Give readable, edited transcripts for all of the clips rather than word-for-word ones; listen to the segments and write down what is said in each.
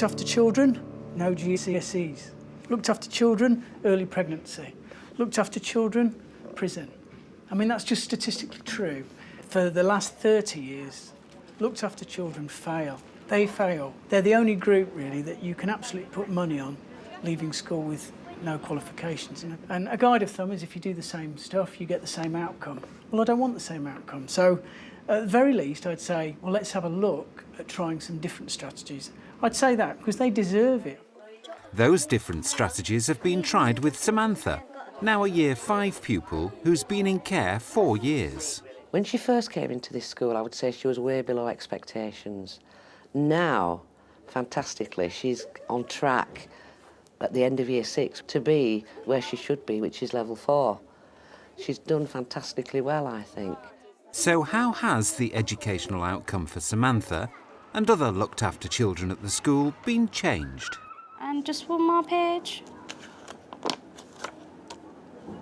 Looked after children, no GCSEs. Looked after children, early pregnancy. Looked after children, prison. I mean, that's just statistically true. For the last 30 years, looked after children fail. They fail. They're the only group, really, that you can absolutely put money on leaving school with no qualifications. And a guide of thumb is if you do the same stuff, you get the same outcome. Well, I don't want the same outcome. So, at the very least, I'd say, well, let's have a look at trying some different strategies. I'd say that because they deserve it. Those different strategies have been tried with Samantha, now a Year 5 pupil who's been in care 4 years. When she first came into this school, I would say she was way below expectations. Now, fantastically, she's on track at the end of Year 6 to be where she should be, which is level 4. She's done fantastically well, I think. So how has the educational outcome for Samantha and other looked after children at the school been changed? And just one more page.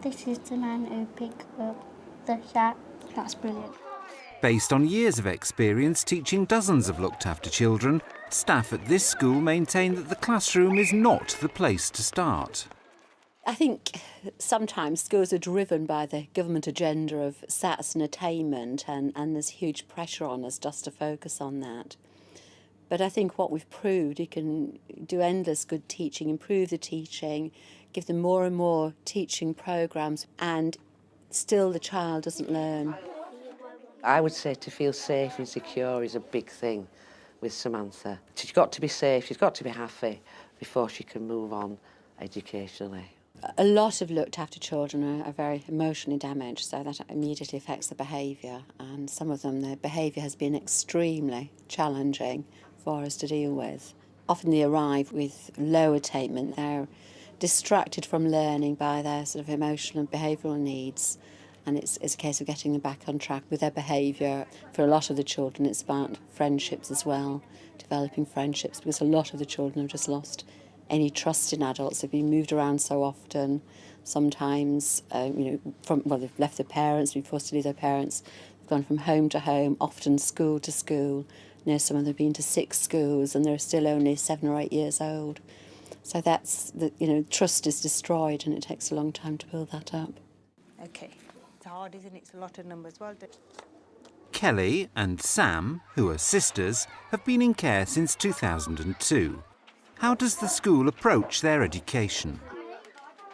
This is the man who picked up the shark. That's brilliant. Based on years of experience teaching dozens of looked after children, staff at this school maintain that the classroom is not the place to start. I think sometimes schools are driven by the government agenda of SATs and attainment, and there's huge pressure on us just to focus on that. But I think what we've proved, you can do endless good teaching, improve the teaching, give them more and more teaching programmes, and still the child doesn't learn. I would say to feel safe and secure is a big thing with Samantha. She's got to be safe, she's got to be happy before she can move on educationally. A lot of looked after children are very emotionally damaged, so that immediately affects the behaviour, and some of them, their behaviour has been extremely challenging for us to deal with. Often they arrive with low attainment, they're distracted from learning by their sort of emotional and behavioural needs, and it's a case of getting them back on track with their behaviour. For a lot of the children it's about friendships as well, developing friendships, because a lot of the children have just lost any trust in adults. They've been moved around so often, sometimes they've left their parents, been forced to leave their parents, they've gone from home to home, often school to school. Some of them have been to 6 schools and they're still only 7 or 8 years old. So that's, trust is destroyed, and it takes a long time to build that up. OK. It's hard, isn't it? It's a lot of numbers. Well done. Kelly and Sam, who are sisters, have been in care since 2002. How does the school approach their education?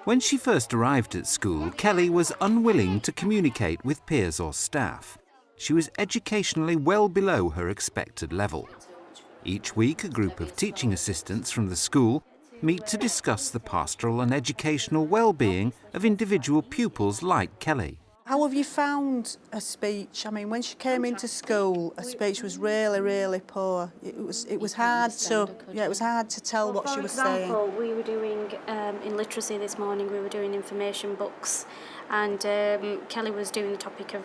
When she first arrived at school, Kelly was unwilling to communicate with peers or staff. She was educationally well below her expected level. Each week, a group of teaching assistants from the school meet to discuss the pastoral and educational well-being of individual pupils like Kelly. How have you found her speech? I mean, when she came into school, her speech was really, really poor. It was hard to tell what she was saying. For example, we were doing in literacy this morning. We were doing information books, and Kelly was doing the topic of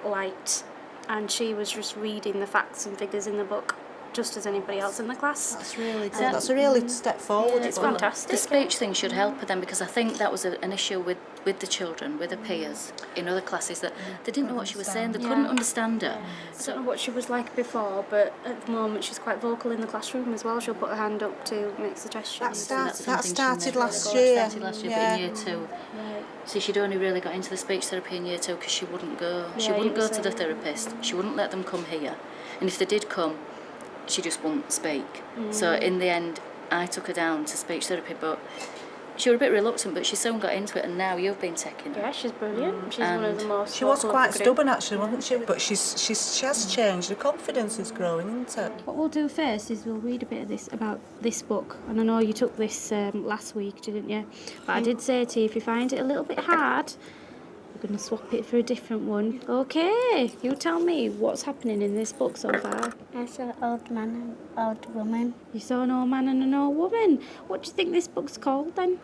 light, and she was just reading the facts and figures in the book, just as anybody else in the class. That's really good. That's a really step forward. Yeah, it's fantastic. The speech thing should help her then, because I think that was an issue with the children, with her peers in other classes, that they didn't know what she was saying, they couldn't understand her. I don't know what she was like before, but at the moment she's quite vocal in the classroom as well. She'll put her hand up to make suggestions. That started last year. But in Year 2. Right. See, she'd only really got into the speech therapy in Year 2 because she wouldn't go. She wouldn't go to the therapist. She wouldn't let them come here. And if they did come, she just wouldn't speak. So in the end, I took her down to speech therapy, but she was a bit reluctant, but she soon got into it, and now you've been taking her. Yeah, she's brilliant. She's one of the most. She was quite stubborn, actually, wasn't she? But she has changed. Her confidence is growing, isn't it? What we'll do first is we'll read a bit of about this book. And I know you took this last week, didn't you? But I did say to you, if you find it a little bit hard, we're going to swap it for a different one. OK, you tell me what's happening in this book so far. I saw an old man and an old woman. You saw an old man and an old woman. What do you think this book's called then?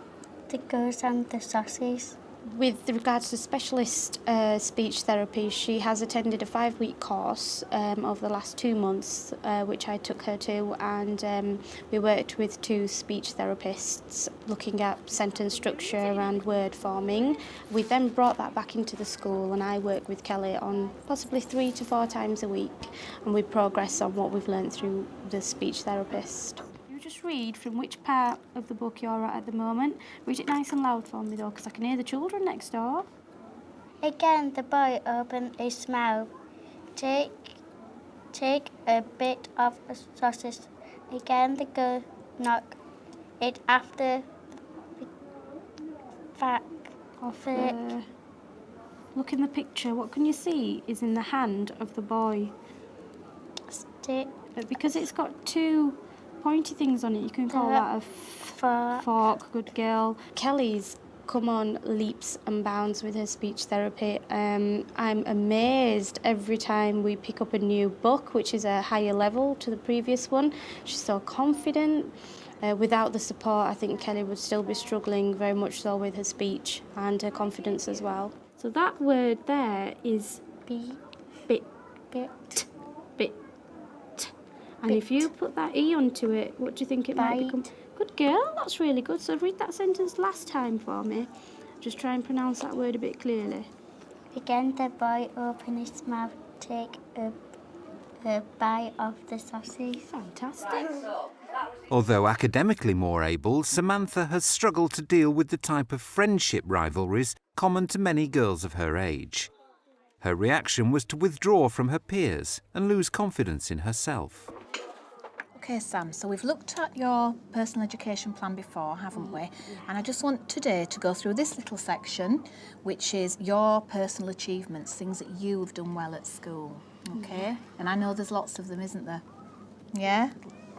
The Girls and the Sausages. With regards to specialist speech therapy, she has attended a 5-week course over the last 2 months, which I took her to, and we worked with 2 speech therapists looking at sentence structure and word forming. We then brought that back into the school, and I work with Kelly on possibly 3 to 4 times a week, and we progress on what we've learned through the speech therapist. just read from which part of the book you're at the moment? Read it nice and loud for me, though, because I can hear the children next door. Again, the boy opened his mouth. Take a bit of a sausage. Again, the girl knocked it after the back of it. Look in the picture. What can you see is in the hand of the boy. Stick. But because it's got two pointy things on it, you can call that a fork. Good girl. Kelly's come on leaps and bounds with her speech therapy. I'm amazed every time we pick up a new book, which is a higher level to the previous one. She's so confident. Without the support, I think Kelly would still be struggling very much so with her speech and her confidence as well. So that word there is bit. And if you put that E onto it, what do you think it might become? Good girl, that's really good. So read that sentence last time for me. Just try and pronounce that word a bit clearly. Again, the boy opened his mouth. Take a bite of the sausage. Fantastic. Although academically more able, Samantha has struggled to deal with the type of friendship rivalries common to many girls of her age. Her reaction was to withdraw from her peers and lose confidence in herself. OK, Sam, so we've looked at your personal education plan before, haven't we? And I just want today to go through this little section, which is your personal achievements, things that you've done well at school, OK? And I know there's lots of them, isn't there? Yeah?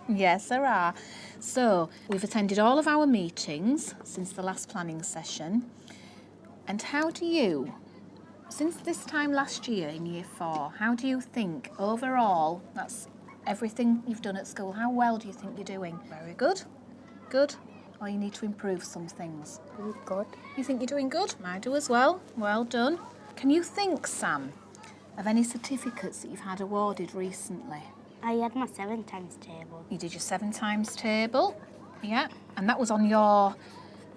Yes, there are. So we've attended all of our meetings since the last planning session. And how do you, since this time last year in Year 4, how do you think overall, that's everything you've done at school, how well do you think you're doing? Very good. Good. Or you need to improve some things? Good. You think you're doing good? I do as well. Well done. Can you think, Sam, of any certificates that you've had awarded recently? I had my 7 times table. You did your 7 times table, yeah, and that was on your,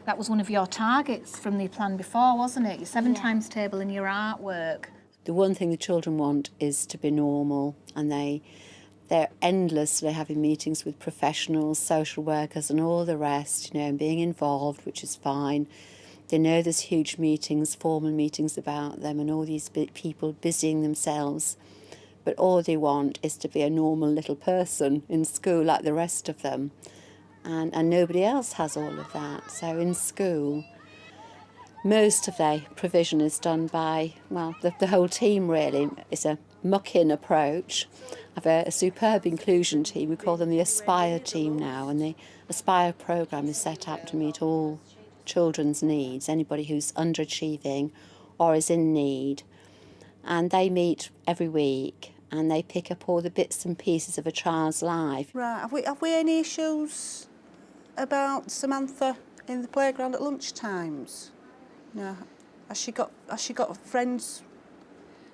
that was one of your targets from the plan before, wasn't it? Your 7 times table and your artwork. The one thing the children want is to be normal, and they're endlessly having meetings with professionals, social workers and all the rest, you know, and being involved, which is fine. They know there's huge meetings, formal meetings about them and all these people busying themselves. But all they want is to be a normal little person in school like the rest of them. And nobody else has all of that. So in school, most of their provision is done by, well, the whole team really. It's a muck-in approach. I have a superb inclusion team. We call them the Aspire team now. And the Aspire programme is set up to meet all children's needs, anybody who's underachieving or is in need. And they meet every week and they pick up all the bits and pieces of a child's life. Right, have we any issues about Samantha in the playground at lunch times? No. Has she got friends?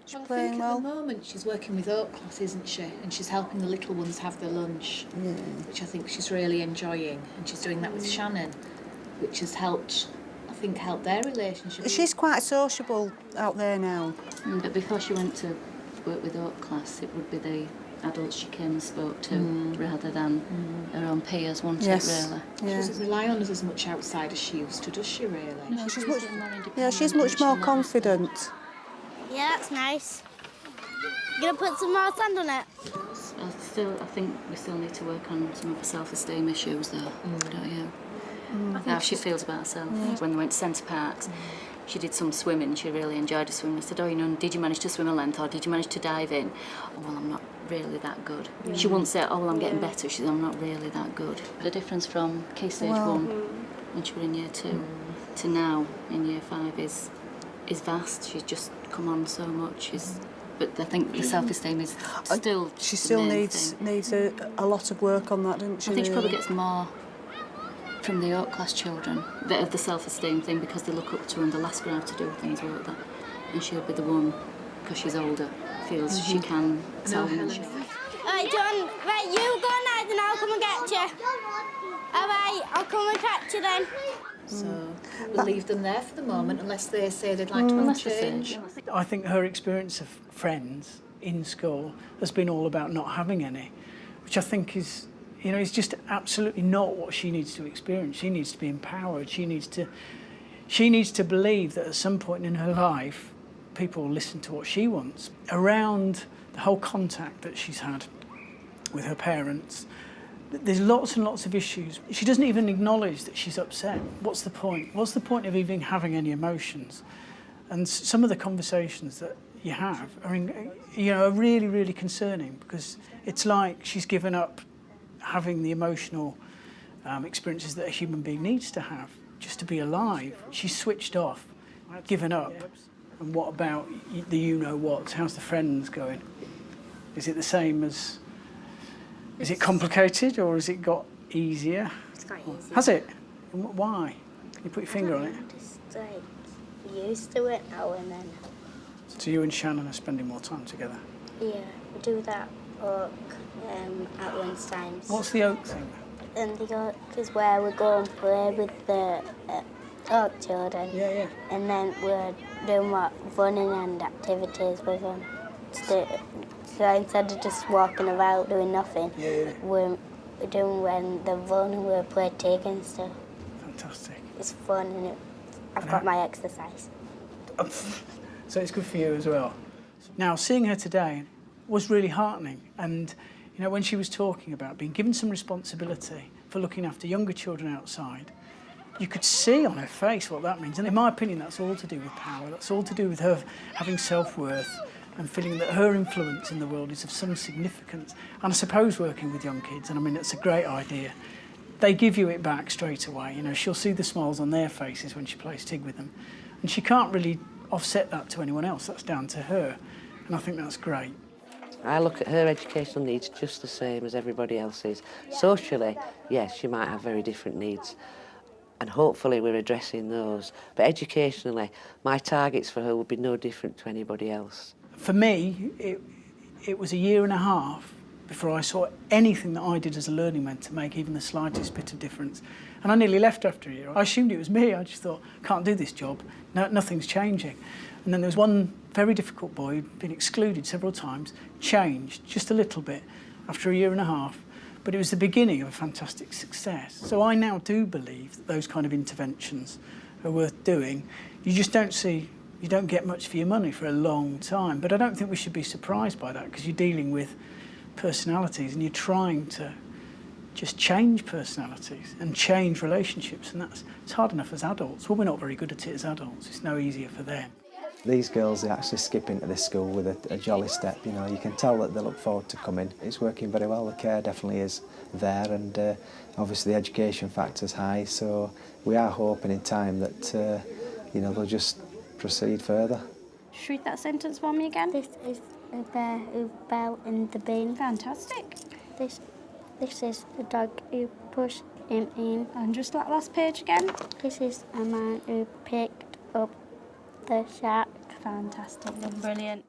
She's playing well? At the moment she's working with Oak Class, isn't she? And she's helping the little ones have their lunch, which I think she's really enjoying. And she's doing that with Shannon, which has helped, I think, help their relationship. She's quite sociable out there now. But before she went to work with Oak Class, it would be the adults she came and spoke to rather than her own peers, wouldn't it, really? Yeah. She doesn't rely on us as much outside as she used to, does she, really? No, She's independent, much more she's confident. Yeah, that's nice. You gonna put some more sand on it? I think we still need to work on some of her self-esteem issues, though, don't you? How she feels about herself. When they went to Centre Parks, she did some swimming. She really enjoyed the swimming. I said, oh, you know, did you manage to swim a length or did you manage to dive in? Oh, well, I'm not really that good. She wouldn't say, oh, well, I'm getting better. She said, I'm not really that good. The difference from Key Stage 1, when she was in Year 2, to now in Year 5 is vast. She's just come on so much. But I think the self-esteem is still She the still main needs thing. a lot of work on that, doesn't she? I think she probably really? gets more from the Oak Class children, bit of the self-esteem thing, because they look up to her and they'll ask her how to do things like that. And she'll be the one, because she's older, feels she can tell them. Right, John, right, you go now, then I'll come and get you. All right, I'll come and catch you then. So we'll leave them there for the moment unless they say they'd like to have a change. I think her experience of friends in school has been all about not having any, which I think is You know, it's just absolutely not what she needs to experience. She needs to be empowered. She needs to believe that at some point in her life, people will listen to what she wants. Around the whole contact that she's had with her parents, there's lots and lots of issues. She doesn't even acknowledge that she's upset. What's the point? What's the point of even having any emotions? And some of the conversations that you have, I mean, you know, are really, really concerning, because it's like she's given up having the emotional experiences that a human being needs to have just to be alive. She's switched off, given up. And what about the you-know-what? How's the friends going? Is it the same as... Is it complicated, or has it got easier? It's got easier. Has it? Why? Can you put your finger on it? Just like used to it now and then. So you and Shannon are spending more time together? Yeah, we do that oak at lunchtimes. What's the oak thing? And the oak is where we go and play with the oak children. Yeah, yeah. And then we're doing running and activities with them. So instead of just walking about doing nothing, we're doing when they run and we play tag and stuff. Fantastic. It's fun and I've got my exercise. So it's good for you as well. Now, seeing her today was really heartening. And, you know, when she was talking about being given some responsibility for looking after younger children outside, you could see on her face what that means. And in my opinion, that's all to do with power. That's all to do with her having self-worth and feeling that her influence in the world is of some significance. And I suppose working with young kids, and I mean, it's a great idea, they give you it back straight away. You know, she'll see the smiles on their faces when she plays TIG with them. And she can't really offset that to anyone else. That's down to her. And I think that's great. I look at her educational needs just the same as everybody else's. Socially, yes, she might have very different needs, and hopefully we're addressing those. But educationally, my targets for her would be no different to anybody else. For me, it was a year and a half before I saw anything that I did as a learning mentor make even the slightest bit of difference. And I nearly left after a year. I assumed it was me. I just thought, can't do this job. No, nothing's changing. And then there was one very difficult boy who'd been excluded several times, changed just a little bit after a year and a half. But it was the beginning of a fantastic success. So I now do believe that those kind of interventions are worth doing. You just don't see, you don't get much for your money for a long time. But I don't think we should be surprised by that, because you're dealing with personalities and you're trying to just change personalities and change relationships, and it's hard enough as adults. Well, we're not very good at it as adults. It's no easier for them. These girls, they actually skip into this school with a jolly step. You know, you can tell that they look forward to coming. It's working very well. The care definitely is there, and obviously the education factor's high. So we are hoping in time that you know, they'll just proceed further. Just read that sentence for me again. This is a bear who fell in the bin. Fantastic. This is a dog who pushed him in. And just that last page again. This is a man who picked up the shark. Fantastic, brilliant.